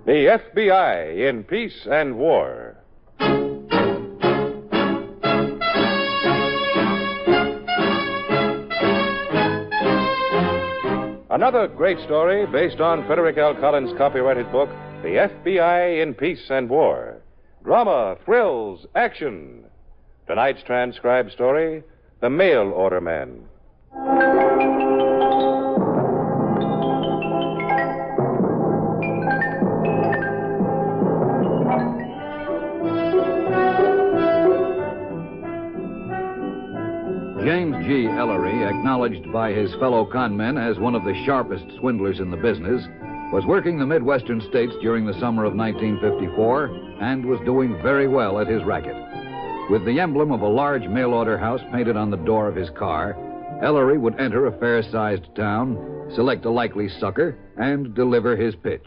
The FBI in Peace and War. Another great story based on Frederick L. Collins' copyrighted book, The FBI in Peace and War. Drama, thrills, action. Tonight's transcribed story, The Mail Order Man. James G. Ellery, acknowledged by his fellow conmen as one of the sharpest swindlers in the business, was working the Midwestern states during the summer of 1954 and was doing very well at his racket. With the emblem of a large mail-order house painted on the door of his car, Ellery would enter a fair-sized town, select a likely sucker, and deliver his pitch.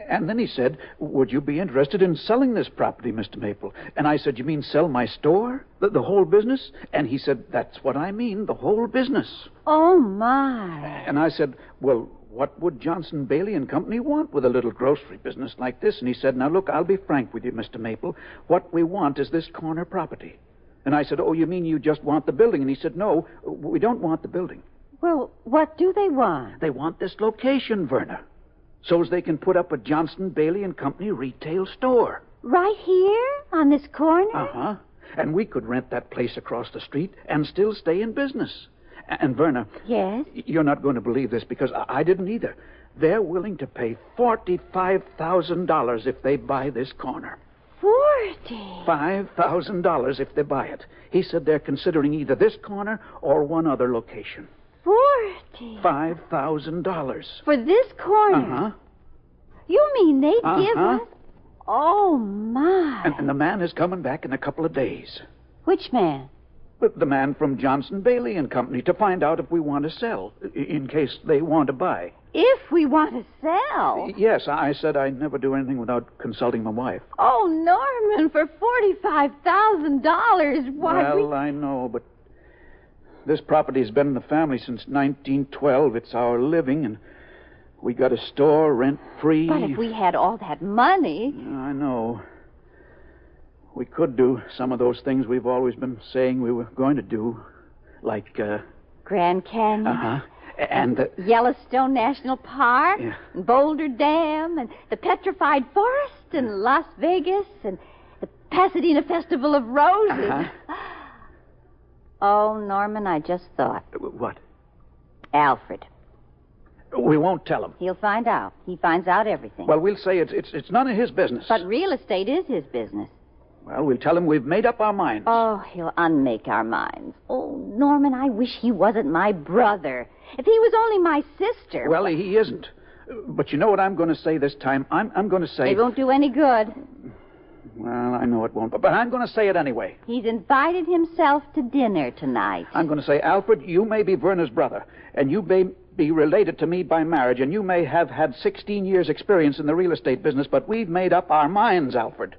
And then he said, would you be interested in selling this property, Mr. Maple? And I said, you mean sell my store? The whole business? And he said, that's what I mean, the whole business. Oh, my. And I said, well, what would Johnson, Bailey and Company want with a little grocery business like this? And he said, now, look, I'll be frank with you, Mr. Maple. What we want is this corner property. And I said, oh, you mean you just want the building? And he said, no, we don't want the building. Well, what do they want? They want this location, Verna, so as they can put up a Johnson, Bailey and Company retail store. Right here? On this corner? Uh-huh. And we could rent that place across the street and still stay in business. And, Verna... Yes? You're not going to believe this because I didn't either. They're willing to pay $45,000 if they buy this corner. 40? $5,000 if they buy it. He said they're considering either this corner or one other location. 40? $5,000. For this corner? Uh-huh. You mean they'd give us... Oh, my. And the man is coming back in a couple of days. Which man? The man from Johnson, Bailey and Company, to find out if we want to sell, in case they want to buy. If we want to sell? Yes, I said I'd never do anything without consulting my wife. Oh, Norman, for $45,000, why... Well, I know, but this property's been in the family since 1912. It's our living, and we got a store rent-free. But if we had all that money... I know. We could do some of those things we've always been saying we were going to do, like, Grand Canyon? Uh-huh. And the... Yellowstone National Park? Yeah. And Boulder Dam? And the Petrified Forest? And Las Vegas? And the Pasadena Festival of Roses? Uh-huh. Oh, Norman, I just thought. What? Alfred. We won't tell him. He'll find out. He finds out everything. Well, we'll say it's none of his business. But real estate is his business. Well, we'll tell him we've made up our minds. Oh, he'll unmake our minds. Oh, Norman, I wish he wasn't my brother. If he was only my sister... Well, he isn't. But you know what I'm going to say this time? I'm going to say... It won't do any good. Well, I know it won't, but I'm going to say it anyway. He's invited himself to dinner tonight. I'm going to say, Alfred, you may be Verna's brother, and you may be related to me by marriage, and you may have had 16 years' experience in the real estate business, but we've made up our minds, Alfred.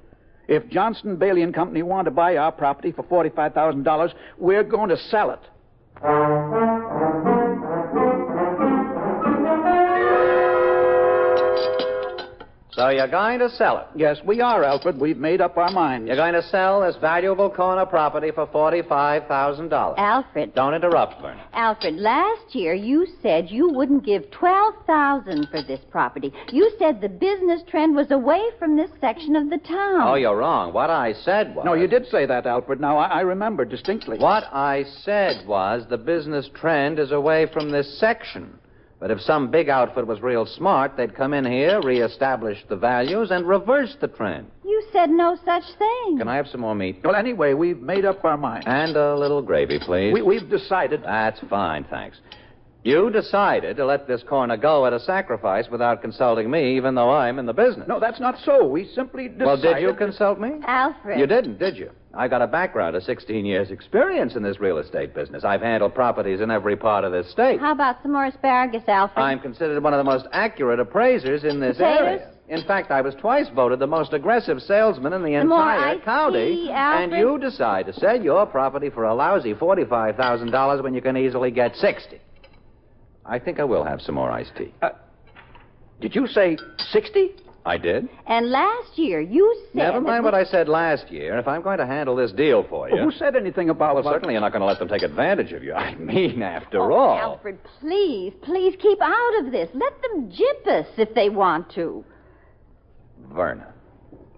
If Johnson, Bailey and Company want to buy our property for $45,000, we're going to sell it. So you're going to sell it? Yes, we are, Alfred. We've made up our minds. You're going to sell this valuable corner property for $45,000. Alfred. Don't interrupt, Verna. Alfred, last year you said you wouldn't give $12,000 for this property. You said the business trend was away from this section of the town. Oh, you're wrong. What I said was... No, you did say that, Alfred. Now, I remember distinctly. What I said was the business trend is away from this section. But if some big outfit was real smart, they'd come in here, reestablish the values, and reverse the trend. You said no such thing. Can I have some more meat? Well, anyway, we've made up our minds. And a little gravy, please. We've decided... That's fine, thanks. You decided to let this corner go at a sacrifice without consulting me, even though I'm in the business. No, that's not so. We simply decided... Well, did you consult me? Alfred. You didn't, did you? I got a background of 16 years' experience in this real estate business. I've handled properties in every part of this state. How about some more asparagus, Alfred? I'm considered one of the most accurate appraisers in this area. In fact, I was twice voted the most aggressive salesman in the entire county. Alfred. And you decide to sell your property for a lousy $45,000 when you can easily get $60,000. I think I will have some more iced tea. Did you say 60? I did? And last year you said... Never mind what I said last year. If I'm going to handle this deal for you... Well, who said anything about... Well, certainly you're not going to let them take advantage of you. I mean, after Oh, all... Alfred, please keep out of this. Let them jip us if they want to. Verna,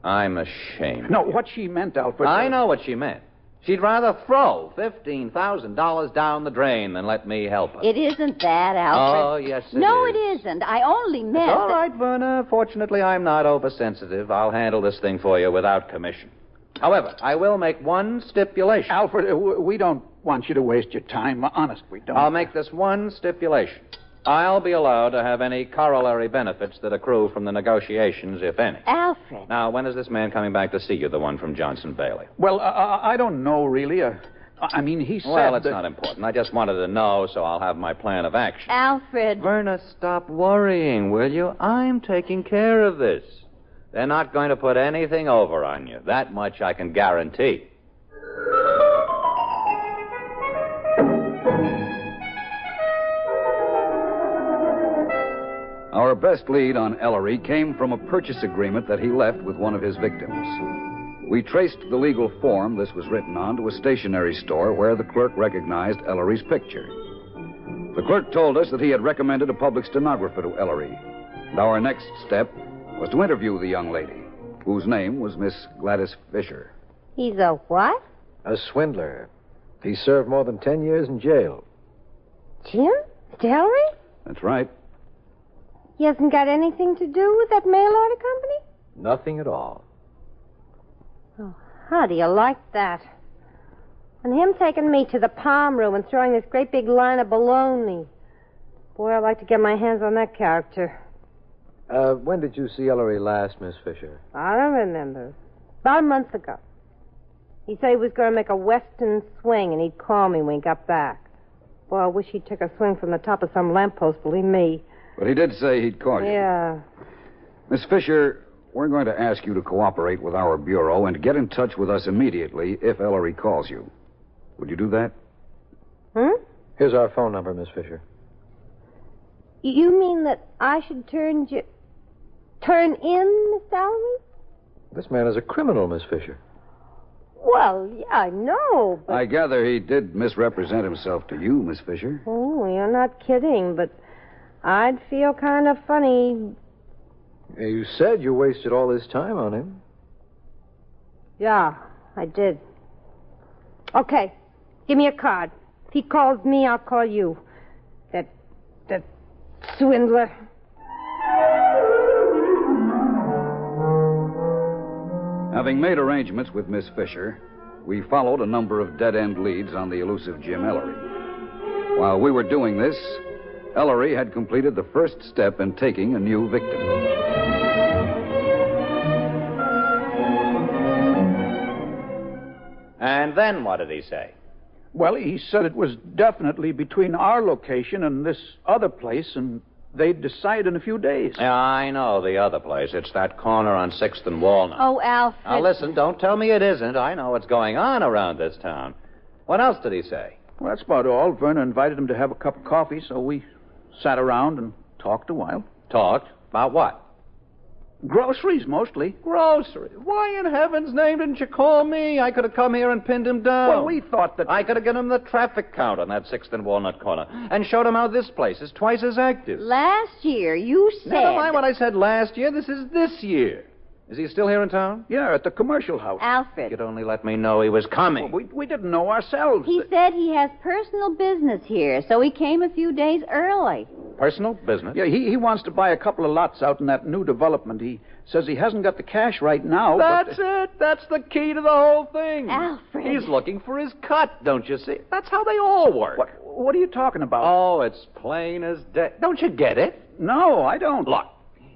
I'm ashamed. No, what she meant, Alfred... I know what she meant. She'd rather throw $15,000 down the drain than let me help her. It isn't that, Alfred. Oh, yes, it No, is. it isn't. I only meant... It's all right, Verna. Fortunately, I'm not oversensitive. I'll handle this thing for you without commission. However, I will make one stipulation. Alfred, we don't want you to waste your time. Honest, we don't. I'll make this one stipulation. I'll be allowed to have any corollary benefits that accrue from the negotiations, if any. Alfred. Now, when is this man coming back to see you, the one from Johnson Bailey? Well, I don't know, really. I mean, he said... Well, it's not important. I just wanted to know, so I'll have my plan of action. Alfred. Verna, stop worrying, will you? I'm taking care of this. They're not going to put anything over on you. That much I can guarantee. Our best lead on Ellery came from a purchase agreement that he left with one of his victims. We traced the legal form this was written on to a stationery store where the clerk recognized Ellery's picture. The clerk told us that he had recommended a public stenographer to Ellery. And our next step was to interview the young lady, whose name was Miss Gladys Fisher. He's a what? A swindler. He served more than 10 years in jail. Jim? Ellery? That's right. He hasn't got anything to do with that mail order company? Nothing at all. Oh, how do you like that? And him taking me to the palm room and throwing this great big line of baloney. Boy, I'd like to get my hands on that character. When did you see Ellery last, Miss Fisher? I don't remember. About a month ago. He said he was going to make a western swing, and he'd call me when he got back. Boy, I wish he'd took a swing from the top of some lamppost, believe me. But he did say he'd call you. Yeah. Miss Fisher, we're going to ask you to cooperate with our bureau and get in touch with us immediately if Ellery calls you. Would you do that? Here's our phone number, Miss Fisher. You mean that I should turn in, Miss Ellery? This man is a criminal, Miss Fisher. Well, yeah, I know, but... I gather he did misrepresent himself to you, Miss Fisher. Oh, you're not kidding, but I'd feel kind of funny. You said you wasted all this time on him. Yeah, I did. Okay, give me a card. If he calls me, I'll call you. That swindler. Having made arrangements with Miss Fisher, we followed a number of dead-end leads on the elusive Jim Ellery. While we were doing this, Ellery had completed the first step in taking a new victim. And then what did he say? Well, he said it was definitely between our location and this other place, and they'd decide in a few days. Yeah, I know the other place. It's that corner on 6th and Walnut. Oh, Alfred. Now, listen, don't tell me it isn't. I know what's going on around this town. What else did he say? Well, that's about all. Verna invited him to have a cup of coffee, so we sat around and talked a while. Talked? About what? Groceries, mostly. Groceries? Why in heaven's name didn't you call me? I could have come here and pinned him down. Well, we thought that... I could have given him the traffic count on that 6th and Walnut corner and showed him how this place is twice as active. Last year, you said... Never mind what I said last year. This is this year. Is he still here in town? Yeah, at the commercial house. Alfred. You'd only let me know he was coming. Well, we didn't know ourselves. He said he has personal business here, so he came a few days early. Personal business? Yeah, he wants to buy a couple of lots out in that new development. He says he hasn't got the cash right now. That's it. That's the key to the whole thing. Alfred. He's looking for his cut, don't you see? That's how they all work. What are you talking about? Oh, it's plain as day. Don't you get it? No, I don't. Look,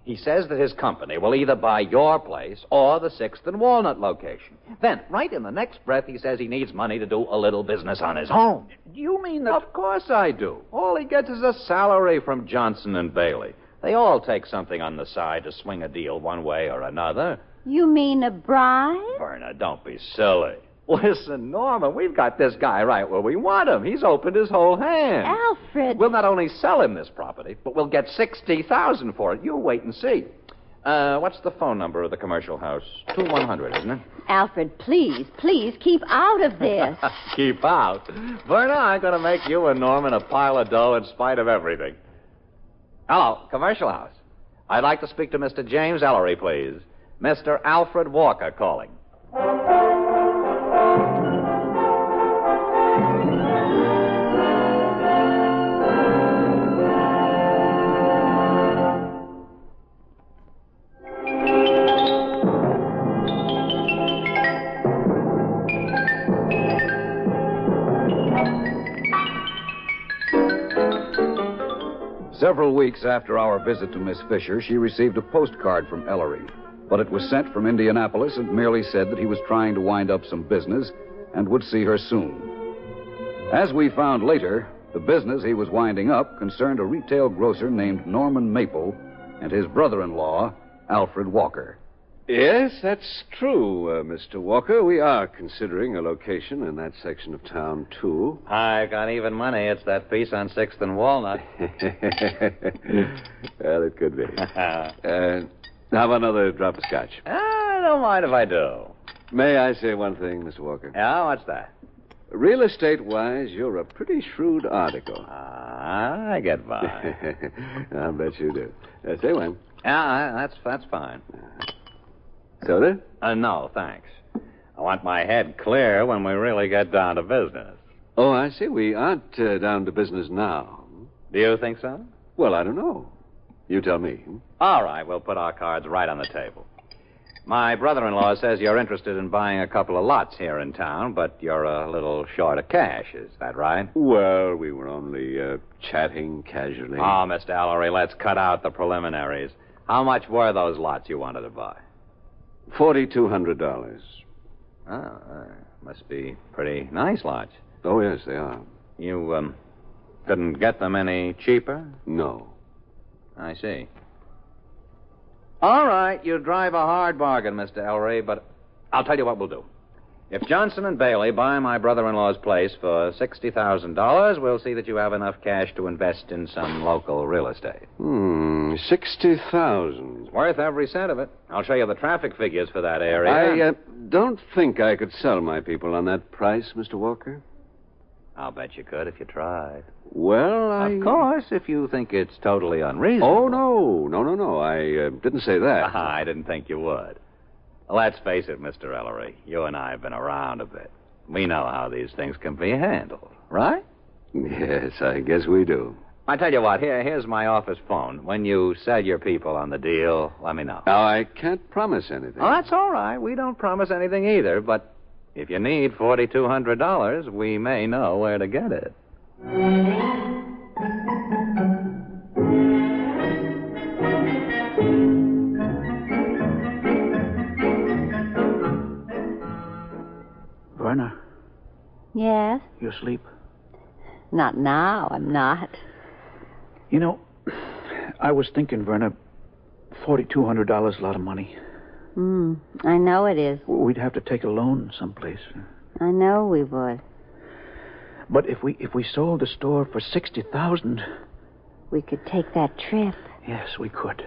he says that his company will either buy your place or the 6th and Walnut location. Then, right in the next breath, he says he needs money to do a little business on his own. Do you mean that... Of course I do. All he gets is a salary from Johnson and Bailey. They all take something on the side to swing a deal one way or another. You mean a bribe? Verna, don't be silly. Listen, Norma, we've got this guy right where we want him. He's opened his whole hand. Alfred. We'll not only sell him this property, but we'll get $60,000 for it. You wait and see. What's the phone number of the commercial house? 2100, isn't it? Alfred, please keep out of this. Keep out? Verna, I'm going to make you and Norman a pile of dough in spite of everything. Hello, commercial house. I'd like to speak to Mr. James Ellery, please. Mr. Alfred Walker calling. Several weeks after our visit to Miss Fisher, she received a postcard from Ellery. But it was sent from Indianapolis and merely said that he was trying to wind up some business and would see her soon. As we found later, the business he was winding up concerned a retail grocer named Norman Maple and his brother-in-law, Alfred Walker. Yes, that's true, Mr. Walker. We are considering a location in that section of town, too. I've got even money. It's that piece on 6th and Walnut. Well, it could be. How about another drop of scotch? I don't mind if I do. May I say one thing, Mr. Walker? Yeah, what's that? Real estate-wise, you're a pretty shrewd article. I get by. I'll bet you do. Say when. Yeah, that's fine. Soda? No, thanks. I want my head clear when we really get down to business. Oh, I see. We aren't down to business now. Do you think so? Well, I don't know. You tell me. All right, we'll put our cards right on the table. My brother-in-law says you're interested in buying a couple of lots here in town, but you're a little short of cash. Is that right? Well, we were only chatting casually. Oh, Mr. Ellery, let's cut out the preliminaries. How much were those lots you wanted to buy? $4,200. Oh, must be pretty nice lots. Oh, yes, they are. You, couldn't get them any cheaper? No. I see. All right, you drive a hard bargain, Mr. Ellery, but I'll tell you what we'll do. If Johnson and Bailey buy my brother-in-law's place for $60,000, we'll see that you have enough cash to invest in some local real estate. $60,000. Worth every cent of it. I'll show you the traffic figures for that area. I don't think I could sell my people on that price, Mr. Walker. I'll bet you could if you tried. Well, Of course, if you think it's totally unreasonable. Oh, no. I didn't say that. I didn't think you would. Let's face it, Mr. Ellery. You and I have been around a bit. We know how these things can be handled, right? Yes, I guess we do. I tell you what, here's my office phone. When you sell your people on the deal, let me know. Now, I can't promise anything. Oh, that's all right. We don't promise anything either, but if you need $4,200, we may know where to get it. Verna, Yes? you asleep? Not now, I'm not. You know, I was thinking, Verna, $4,200 is a lot of money. I know it is. We'd have to take a loan someplace. I know we would. But if we sold the store for $60,000, We could take that trip. yes, we could.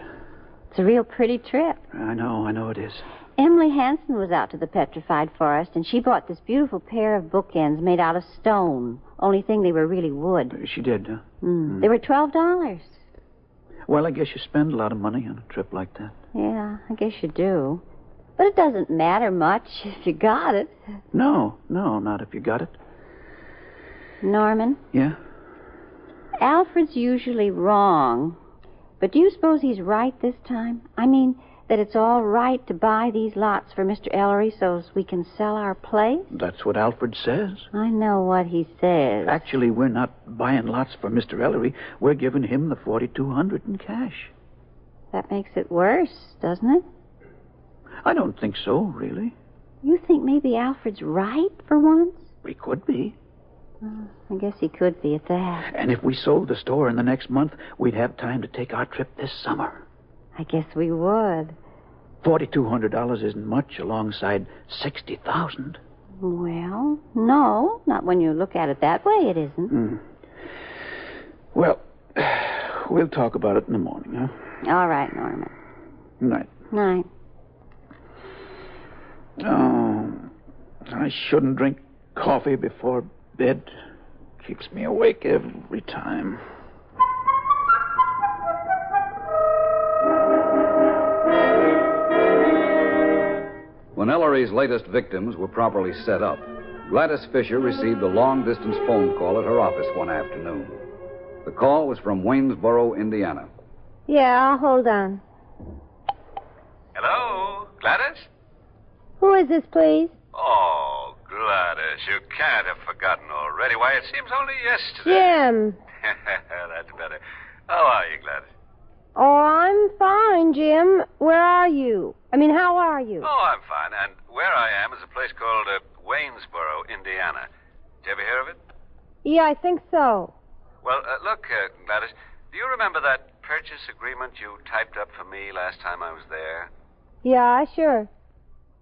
It's a real pretty trip. I know it is. Emily Hanson was out to the Petrified Forest, and she bought this beautiful pair of bookends made out of stone. Only thing, they were really wood. She did, huh? They were $12. Well, I guess you spend a lot of money on a trip like that. Yeah, I guess you do. But it doesn't matter much if you got it. No, not if you got it. Norman, Yeah? Alfred's usually wrong. But do you suppose he's right this time? I mean, that it's all right to buy these lots for Mr. Ellery so as we can sell our place? That's what Alfred says. I know what he says. Actually, we're not buying lots for Mr. Ellery. We're giving him the $4,200 in cash. That makes it worse, doesn't it? I don't think so, really. You think maybe Alfred's right for once? We could be. I guess he could be at that. And if we sold the store in the next month, we'd have time to take our trip this summer. I guess we would. $4,200 isn't much alongside $60,000. Well, no, not when you look at it that way, it isn't. Well, we'll talk about it in the morning, huh? All right, Norman. Night. Night. Oh, I shouldn't drink coffee before bed. Keeps me awake every time. When Ellery's latest victims were properly set up, Gladys Fisher received a long-distance phone call at her office one afternoon. The call was from Waynesboro, Indiana. Yeah, I'll hold on. Hello, Gladys? Who is this, please? Oh, Gladys, you can't have forgotten already. Why, it seems only yesterday. Jim. That's better. How are you, Gladys? Oh, I'm fine, Jim. Where are you? How are you? Oh, I'm fine. And where I am is a place called Waynesboro, Indiana. Did you ever hear of it? Yeah, I think so. Well, look, Gladys, do you remember that purchase agreement you typed up for me last time I was there? Yeah, sure.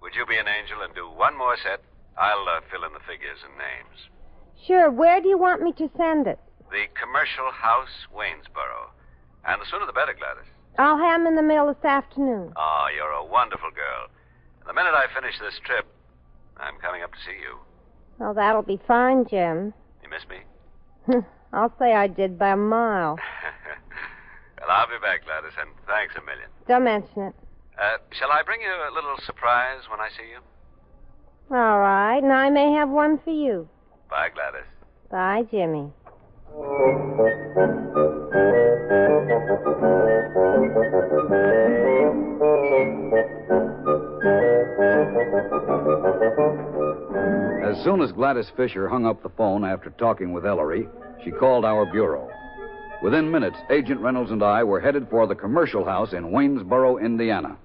Would you be an angel and do one more set? I'll fill in the figures and names. Sure. Where do you want me to send it? The Commercial House, Waynesboro. And the sooner the better, Gladys. I'll have 'em in the mail this afternoon. Oh, you're a wonderful girl. The minute I finish this trip, I'm coming up to see you. Well, that'll be fine, Jim. You miss me? I'll say I did by a mile. Well, I'll be back, Gladys, and thanks a million. Don't mention it. Shall I bring you a little surprise when I see you? All right, and I may have one for you. Bye, Gladys. Bye, Jimmy. As soon as Gladys Fisher hung up the phone after talking with Ellery, she called our bureau. Within minutes, Agent Reynolds and I were headed for the Commercial House in Waynesboro, Indiana.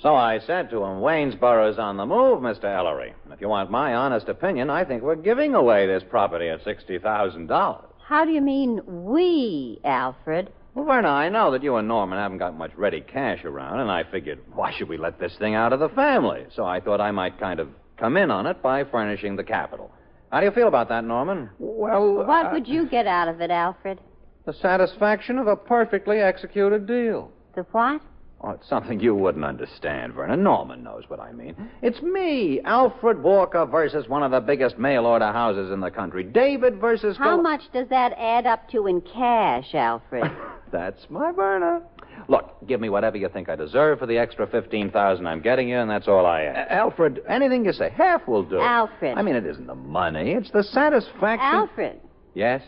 So I said to him, Waynesboro's on the move, Mr. Ellery. If you want my honest opinion, I think we're giving away this property at $60,000. How do you mean we, Alfred? Well, Verna, I know that you and Norman haven't got much ready cash around, and I figured, why should we let this thing out of the family? So I thought I might kind of come in on it by furnishing the capital. How do you feel about that, Norman? Well, What would you get out of it, Alfred? The satisfaction of a perfectly executed deal. The what? Oh, it's something you wouldn't understand, Verna. Norman knows what I mean. It's me, Alfred Walker, versus one of the biggest mail-order houses in the country. David versus... How much does that add up to in cash, Alfred? That's my Verna. Look, give me whatever you think I deserve for the extra $15,000 I'm getting you, and that's all I ask. Alfred. Anything you say. Half will do. Alfred. It isn't the money. It's the satisfaction... Alfred. Yes?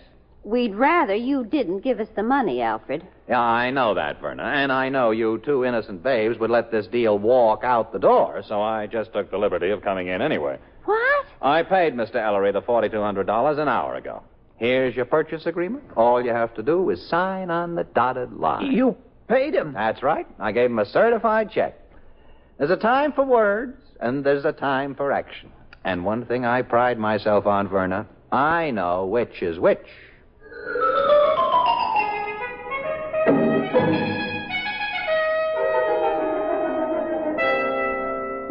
We'd rather you didn't give us the money, Alfred. Yeah, I know that, Verna. And I know you two innocent babes would let this deal walk out the door, so I just took the liberty of coming in anyway. What? I paid Mr. Ellery the $4,200 an hour ago. Here's your purchase agreement. All you have to do is sign on the dotted line. You paid him? That's right. I gave him a certified check. There's a time for words, and there's a time for action. And one thing I pride myself on, Verna, I know which is which.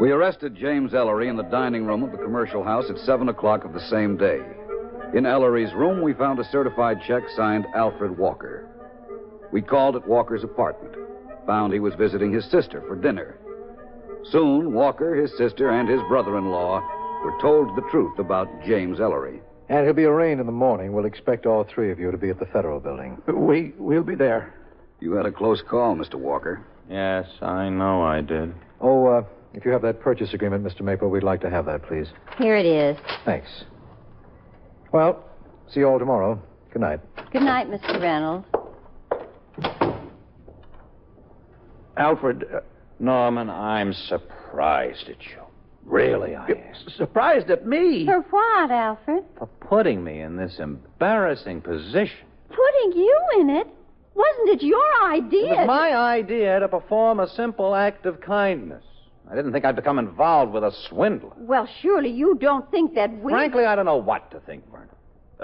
We arrested James Ellery in the dining room of the Commercial House at 7 o'clock of the same day. In Ellery's room, we found a certified check signed Alfred Walker. We called at Walker's apartment, found he was visiting his sister for dinner. Soon, Walker, his sister, and his brother-in-law were told the truth about James Ellery. And he'll be arraigned in the morning. We'll expect all three of you to be at the Federal Building. We'll be there. You had a close call, Mr. Walker. Yes, I know I did. Oh, if you have that purchase agreement, Mr. Maple, we'd like to have that, please. Here it is. Thanks. Well, see you all tomorrow. Good night. Good night, Mr. Reynolds. Alfred, Norman, I'm surprised at you. Really, I am. surprised at me. For what, Alfred? For putting me in this embarrassing position. Putting you in it? Wasn't it your idea? It was my idea to perform a simple act of kindness. I didn't think I'd become involved with a swindler. Well, surely you don't think that we... Frankly, I don't know what to think, Verna.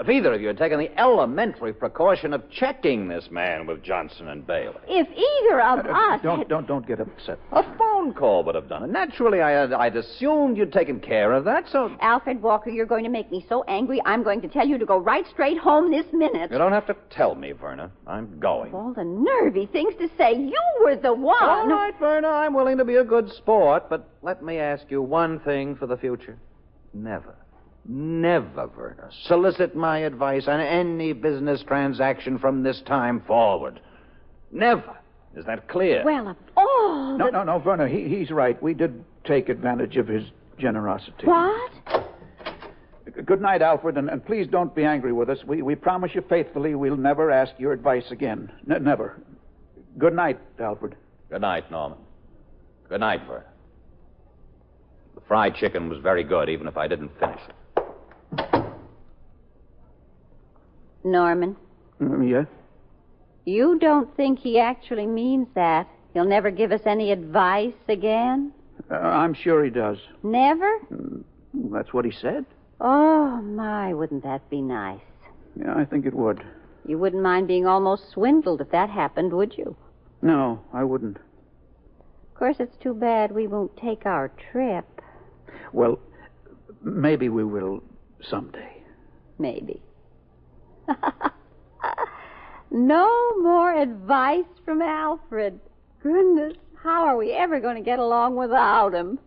If either of you had taken the elementary precaution of checking this man with Johnson and Bailey. If either of us... Don't get upset. A phone call would have done it. Naturally, I'd assumed you'd taken care of that, so... Alfred Walker, you're going to make me so angry, I'm going to tell you to go right straight home this minute. You don't have to tell me, Verna. I'm going. All the nervy things to say. You were the one. All right, Verna, I'm willing to be a good sport, but let me ask you one thing for the future. Never, Verna, solicit my advice on any business transaction from this time forward. Never. Is that clear? Well, of all... No, Verna, he's right. We did take advantage of his generosity. What? Good night, Alfred, and please don't be angry with us. We promise you faithfully we'll never ask your advice again. Never. Good night, Alfred. Good night, Norman. Good night, Verna. The fried chicken was very good, even if I didn't finish it. Norman? Yes? You don't think he actually means that? He'll never give us any advice again? I'm sure he does. Never? That's what he said. Oh, my, wouldn't that be nice? Yeah, I think it would. You wouldn't mind being almost swindled if that happened, would you? No, I wouldn't. Of course, it's too bad we won't take our trip. Well, maybe we will someday. Maybe. No more advice from Alfred. Goodness, how are we ever going to get along without him?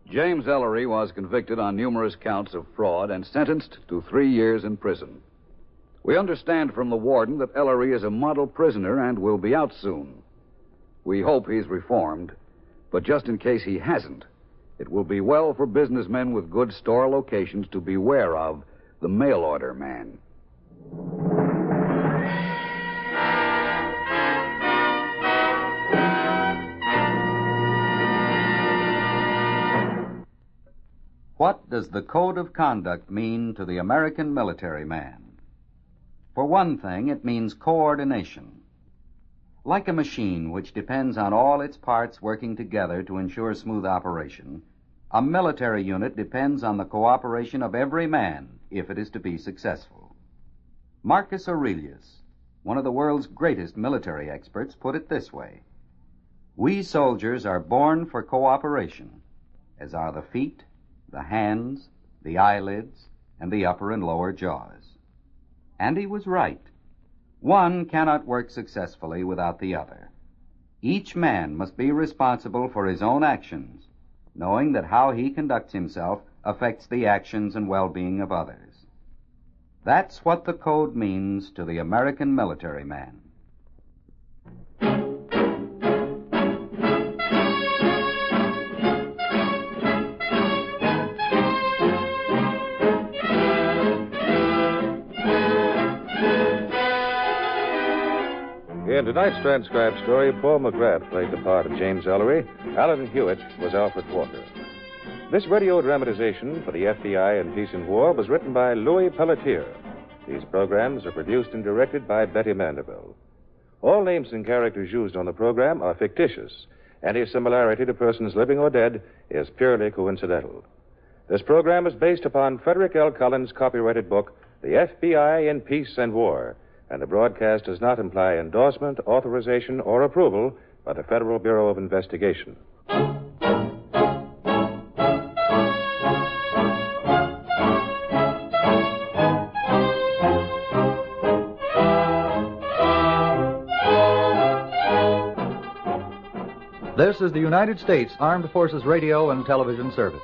James Ellery was convicted on numerous counts of fraud and sentenced to 3 years in prison. We understand from the warden that Ellery is a model prisoner and will be out soon. We hope he's reformed, but just in case he hasn't, it will be well for businessmen with good store locations to beware of the mail-order man. What does the Code of Conduct mean to the American military man? For one thing, it means coordination. Like a machine which depends on all its parts working together to ensure smooth operation, a military unit depends on the cooperation of every man if it is to be successful. Marcus Aurelius, one of the world's greatest military experts, put it this way: "We soldiers are born for cooperation, as are the feet, the hands, the eyelids, and the upper and lower jaws." And he was right. One cannot work successfully without the other. Each man must be responsible for his own actions, knowing that how he conducts himself affects the actions and well-being of others. That's what the code means to the American military man. In tonight's transcribed story, Paul McGrath played the part of James Ellery. Alan Hewitt was Alfred Walker. This radio dramatization for the FBI in Peace and War was written by Louis Pelletier. These programs are produced and directed by Betty Mandeville. All names and characters used on the program are fictitious. Any similarity to persons living or dead is purely coincidental. This program is based upon Frederick L. Collins' copyrighted book, The FBI in Peace and War, and the broadcast does not imply endorsement, authorization, or approval by the Federal Bureau of Investigation. This is the United States Armed Forces Radio and Television Service.